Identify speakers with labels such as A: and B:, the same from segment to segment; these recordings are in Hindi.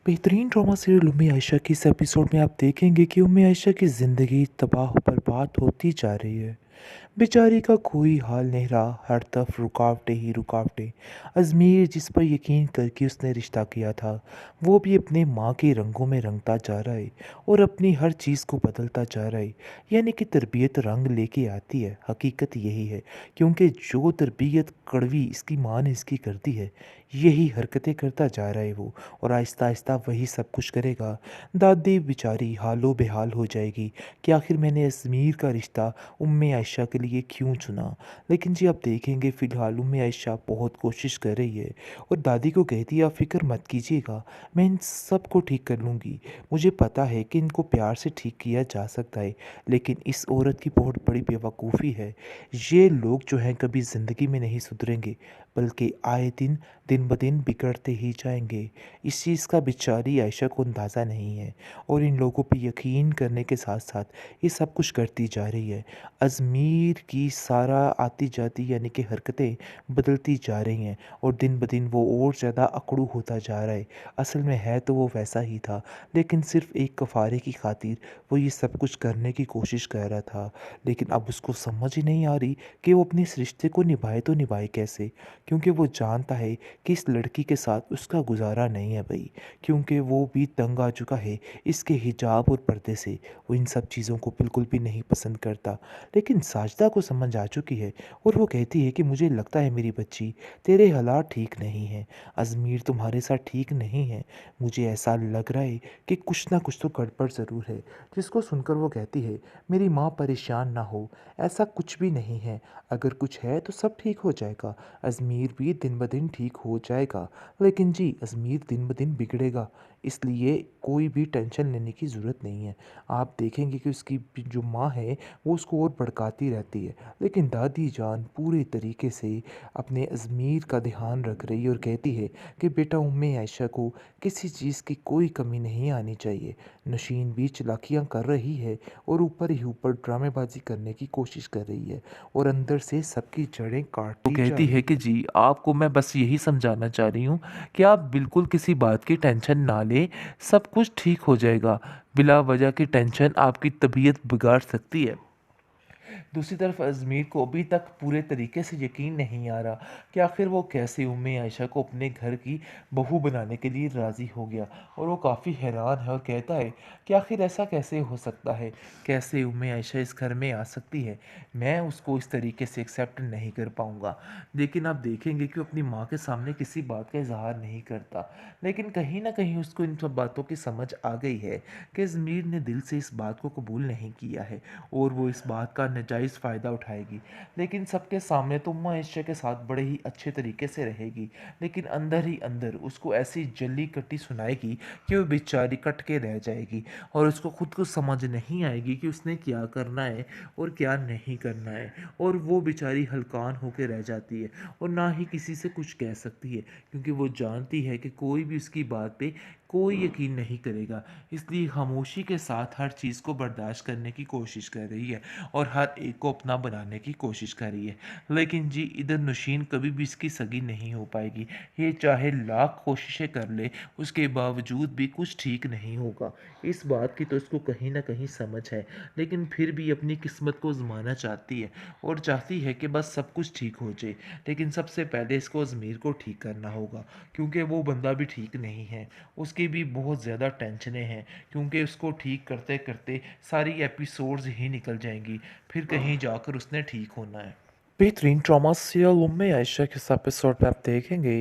A: बेहतरीन ड्रामा सीरियल उम्मी आयशा की इस एपिसोड में आप देखेंगे कि उम्मी आयशा की ज़िंदगी तबाह बर्बाद होती जा रही है। बेचारी का कोई हाल नहीं रहा, हर तरफ रुकावटें ही रुकावटें। अज़मीर जिस पर यकीन करके उसने रिश्ता किया था, वो भी अपने माँ के रंगों में रंगता जा रहा है और अपनी हर चीज़ को बदलता जा रहा है। यानी कि तरबियत रंग लेके आती है, हकीकत यही है। क्योंकि जो तरबियत कड़वी इसकी माँ ने इसकी कर दी है, यही हरकतें करता जा रहा है वो, और आहिस्ता आहिस्ता वही सब कुछ करेगा। दादी बेचारी हालो बेहाल हो जाएगी कि आखिर मैंने अज़मीर का रिश्ता उम्मे आयशा के लिए क्यों चुना। लेकिन जी आप देखेंगे फ़िलहाल उम्मे आयशा बहुत कोशिश कर रही है और दादी को कहती है आप फ़िक्र मत कीजिएगा, मैं इन सब को ठीक कर लूँगी। मुझे पता है कि इनको प्यार से ठीक किया जा सकता है, लेकिन इस औरत की बहुत बड़ी बेवकूफ़ी है। ये लोग जो हैं कभी ज़िंदगी में नहीं सुधरेंगे, बल्कि आए दिन दिन ब दिन बिगड़ते ही जाएंगे। इस चीज़ का बेचारी आयशा को अंदाज़ा नहीं है और इन लोगों पे यकीन करने के साथ साथ ये सब कुछ करती जा रही है। अज़मीर की सारा आती जाती यानी कि हरकतें बदलती जा रही हैं और दिन ब दिन वो और ज़्यादा अकड़ू होता जा रहा है। असल में है तो वो वैसा ही था, लेकिन सिर्फ़ एक कफ़ारे की खातिर वो ये सब कुछ करने की कोशिश कर रहा था। लेकिन अब उसको समझ ही नहीं आ रही कि वो अपने इस रिश्ते को निभाए तो निभाए कैसे? क्योंकि वो जानता है कि इस लड़की के साथ उसका गुज़ारा नहीं है भई, क्योंकि वो भी तंग आ चुका है इसके हिजाब और पर्दे से। वो इन सब चीज़ों को बिल्कुल भी नहीं पसंद करता। लेकिन साजदा को समझ आ चुकी है और वो कहती है कि मुझे लगता है मेरी बच्ची, तेरे हालात ठीक नहीं हैं। अज़मीर तुम्हारे साथ ठीक नहीं है। मुझे ऐसा लग रहा है कि कुछ ना कुछ तो गड़बड़ ज़रूर है। जिसको सुनकर वो कहती है, मेरी माँ परेशान ना हो, ऐसा कुछ भी नहीं है। अगर कुछ है तो सब ठीक हो जाएगा। अज़मीर भी दिन ब दिन ठीक हो जाएगा। लेकिन जी अज़मीर दिन ब दिन बिगड़ेगा, इसलिए कोई भी टेंशन लेने की ज़रूरत नहीं है। आप देखेंगे कि उसकी जो माँ है वो उसको और भड़काती रहती है, लेकिन दादी जान पूरे तरीके से अपने अज़मीर का ध्यान रख रही है और कहती है कि बेटा उम्मे आयशा को किसी चीज़ की कोई कमी नहीं आनी चाहिए। नशीन भी चालाकियाँ कर रही है और ऊपर ही ऊपर ड्रामेबाजी करने की कोशिश कर रही है और अंदर से सबकी जड़ें
B: वो
A: काटती जा
B: कहती है
A: रही
B: कि
A: है।
B: जी, आपको मैं बस यही समझाना चाह रही हूँ कि आप बिल्कुल किसी बात की टेंशन ना लें, सब कुछ ठीक हो जाएगा। बिला वजह की टेंशन आपकी तबीयत बिगाड़ सकती है। दूसरी तरफ अज़मीर को अभी तक पूरे तरीके से यकीन नहीं आ रहा कि आखिर वो कैसे उम्मे आयशा को अपने घर की बहू बनाने के लिए राज़ी हो गया, और वो काफ़ी हैरान है और कहता है कि आखिर ऐसा कैसे हो सकता है, कैसे उम्मे आयशा इस घर में आ सकती है। मैं उसको इस तरीके से एक्सेप्ट नहीं कर पाऊँगा। लेकिन आप देखेंगे कि वो अपनी माँ के सामने किसी बात का इज़हार नहीं करता, लेकिन कहीं न कहीं उसको इन सब बातों की समझ आ गई है कि ज़मीर ने दिल से इस बात को कबूल नहीं किया है और वो इस बात का नाजायज़ फ़ायदा उठाएगी। लेकिन सबके सामने तो उम्मा आयशा के साथ बड़े ही अच्छे तरीके से रहेगी, लेकिन अंदर ही अंदर उसको ऐसी जली कटी सुनाएगी कि वो बेचारी कट के रह जाएगी और उसको खुद को समझ नहीं आएगी कि उसने क्या करना है और क्या नहीं करना है, और वो बेचारी हलकान होकर रह जाती है और ना ही किसी से कुछ कह सकती है, क्योंकि वो जानती है कि कोई भी उसकी बात पे कोई यकीन नहीं करेगा। इसलिए खामोशी के साथ हर चीज़ को बर्दाश्त करने की कोशिश कर रही है और हर एक को अपना बनाने की कोशिश कर रही है। लेकिन जी इधर नौशीन कभी भी इसकी सगी नहीं हो पाएगी। ये चाहे लाख कोशिशें कर ले, उसके बावजूद भी कुछ ठीक नहीं होगा। इस बात की तो इसको कहीं न कहीं समझ है, लेकिन फिर भी अपनी किस्मत को आज़माना चाहती है और चाहती है कि बस सब कुछ ठीक हो जाए। लेकिन सबसे पहले इसको अज़मीर को ठीक करना होगा, क्योंकि वो बंदा भी ठीक नहीं है। उसकी भी बहुत ज़्यादा टेंशनें हैं, क्योंकि उसको ठीक करते करते सारी एपिसोड्स ही निकल जाएंगी, फिर कहीं जाकर उसने ठीक होना है।
A: बेहतरीन ड्रामा सीरियल उम्मे आयशा के इस एपिसोड में आप देखेंगे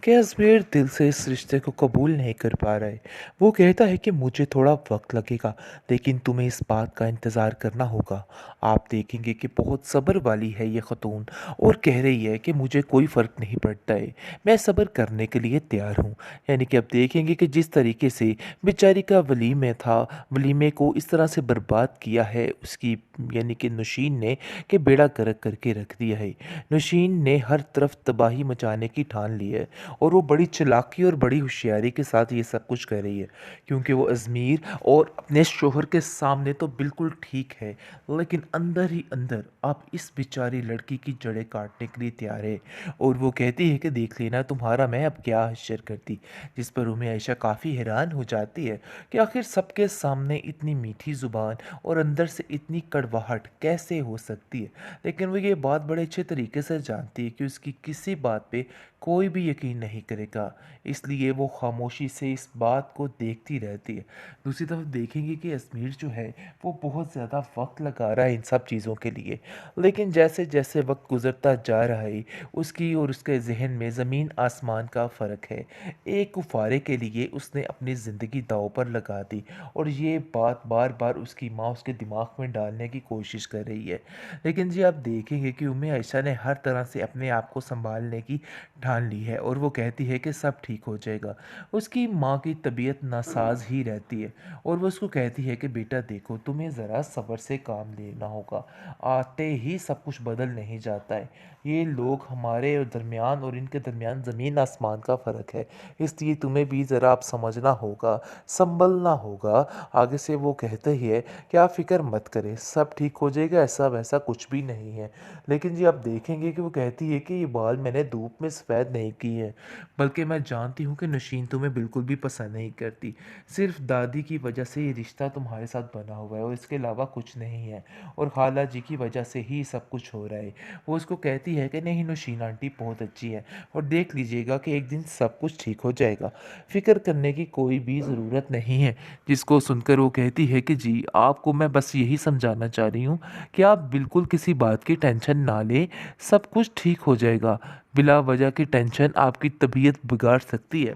A: कि अजमेर दिल से इस रिश्ते को कबूल नहीं कर पा रहा है। वो कहता है कि मुझे थोड़ा वक्त लगेगा, लेकिन तुम्हें इस बात का इंतज़ार करना होगा। आप देखेंगे कि बहुत सब्र वाली है ये खतून और कह रही है कि मुझे कोई फ़र्क नहीं पड़ता है, मैं सब्र करने के लिए तैयार हूँ। यानी कि आप देखेंगे कि जिस तरीके से बेचारी का वलीमे था, वलीमे को इस तरह से बर्बाद किया है उसकी यानी कि नौशीन ने, कि बेड़ा गर्क करके रख दिया। लिया है। नौशीन ने हर तरफ तबाही मचाने की ठान ली है और वो बड़ी चालाकी और बड़ी होशियारी के साथ ये सब कुछ कर रही है, क्योंकि वो अज़मीर और अपने शोहर के सामने तो बिल्कुल ठीक है, लेकिन अंदर ही अंदर आप इस बेचारी लड़की की जड़ें काटने के लिए तैयार है। और वो कहती है कि देख लेना तुम्हारा मैं अब क्या हश्र करती। जिस पर उम्मे आयशा काफ़ी हैरान हो जाती है कि आखिर सबके सामने इतनी मीठी ज़ुबान और अंदर से इतनी कड़वाहट कैसे हो सकती है। लेकिन वो ये बात बड़े अच्छे तरीके से जानती है कि उसकी किसी बात पे कोई भी यकीन नहीं करेगा, इसलिए वो खामोशी से इस बात को देखती रहती है। दूसरी तरफ देखेंगे कि अजमेर जो है वो बहुत ज़्यादा वक्त लगा रहा है इन सब चीज़ों के लिए, लेकिन जैसे जैसे वक्त गुजरता जा रहा है उसकी और उसके जहन में ज़मीन आसमान का फ़र्क है। एक गुफारे के लिए उसने अपनी ज़िंदगी दांव पर लगा दी और ये बात बार बार उसकी माँ उसके दिमाग में डालने की कोशिश कर रही है। लेकिन जी आप देखेंगे कि उम्मे आयशा ने हर तरह से अपने आप को संभालने की ठान ली है और वो कहती है कि सब ठीक हो जाएगा। उसकी माँ की तबीयत नासाज ही रहती है और वो उसको कहती है कि बेटा देखो तुम्हें ज़रा सब्र से काम लेना होगा, आते ही सब कुछ बदल नहीं जाता है। ये लोग हमारे दरमियान और इनके दरमियान ज़मीन आसमान का फ़र्क है, इसलिए तुम्हें भी ज़रा आप समझना होगा, संभलना होगा। आगे से वो कहते ही है कि आप फ़िक्र मत करें, सब ठीक हो जाएगा, ऐसा वैसा कुछ भी नहीं है। लेकिन जी आप देखेंगे कि वो कहती है कि ये बाल मैंने धूप में सफ़ेद नहीं किए हैं, बल्कि मैं जानती हूँ कि नशीन तुम्हें बिल्कुल भी पसंद नहीं करती। सिर्फ दादी की वजह से ये रिश्ता तुम्हारे साथ बना हुआ है और इसके अलावा कुछ नहीं है, और खाला जी की वजह से ही सब कुछ हो रहा है। वो उसको कहती है कि नहीं नौशीन आंटी बहुत अच्छी है और देख लीजिएगा कि एक दिन सब कुछ ठीक हो जाएगा, फ़िक्र करने की कोई भी ज़रूरत नहीं है। जिसको सुनकर वो कहती है कि जी आपको मैं बस यही समझाना चाह रही हूँ कि आप बिल्कुल किसी बात की टेंशन ना लें, सब कुछ ठीक हो जाएगा। बिला वजह की टेंशन आपकी तबीयत बिगाड़ सकती है।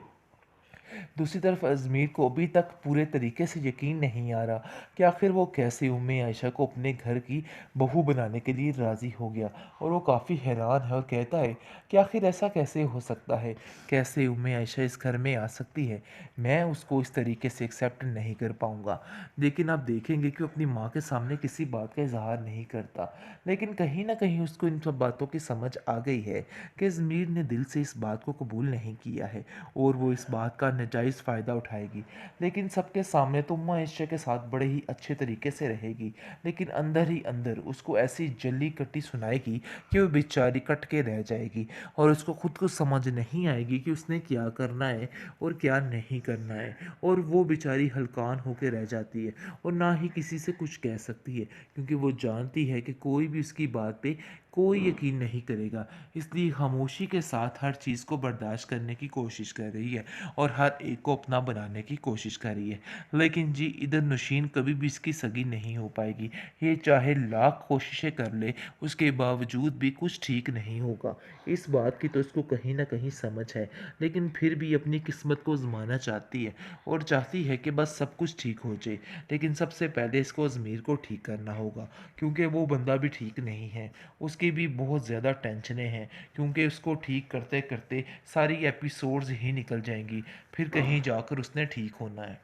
A: दूसरी तरफ अजमेर को अभी तक पूरे तरीके से यकीन नहीं आ रहा कि आखिर वो कैसे उम्मे आयशा को अपने घर की बहू बनाने के लिए राज़ी हो गया, और वो काफ़ी हैरान है और कहता है कि आखिर ऐसा कैसे हो सकता है, कैसे उम्मे आयशा इस घर में आ सकती है, मैं उसको इस तरीके से एक्सेप्ट नहीं कर पाऊँगा। लेकिन आप देखेंगे कि वो अपनी माँ के सामने किसी बात का इजहार नहीं करता, लेकिन कहीं ना कहीं उसको इन सब बातों की समझ आ गई है कि ज़मीर ने दिल से इस बात को कबूल नहीं किया है और वो इस बात का नाजायज़ फ़ायदा उठाएगी। लेकिन सबके सामने तो उम्मा आयशा के साथ बड़े ही अच्छे तरीके से रहेगी, लेकिन अंदर ही अंदर उसको ऐसी जली कटी सुनाएगी कि वो बेचारी कट के रह जाएगी और उसको खुद को समझ नहीं आएगी कि उसने क्या करना है और क्या नहीं करना है, और वो बेचारी हलकान होकर रह जाती है और ना ही किसी से कुछ कह सकती है, क्योंकि वो जानती है कि कोई भी उसकी बात पे कोई यकीन नहीं करेगा। इसलिए खामोशी के साथ हर चीज़ को बर्दाश्त करने की कोशिश कर रही है और हर एक को अपना बनाने की कोशिश कर रही है। लेकिन जी इधर नौशीन कभी भी इसकी सगी नहीं हो पाएगी। ये चाहे लाख कोशिशें कर ले, उसके बावजूद भी कुछ ठीक नहीं होगा। इस बात की तो इसको कहीं न कहीं समझ है, लेकिन फिर भी अपनी किस्मत को आज़माना चाहती है और चाहती है कि बस सब कुछ ठीक हो जाए। लेकिन सबसे पहले इसको ज़मीर को ठीक करना होगा, क्योंकि वो बंदा भी ठीक नहीं है। उसकी भी बहुत ज़्यादा टेंशनें हैं, क्योंकि उसको ठीक करते-करते सारी एपिसोड्स ही निकल जाएँगी, फिर कहीं जाकर उसने ठीक होना है।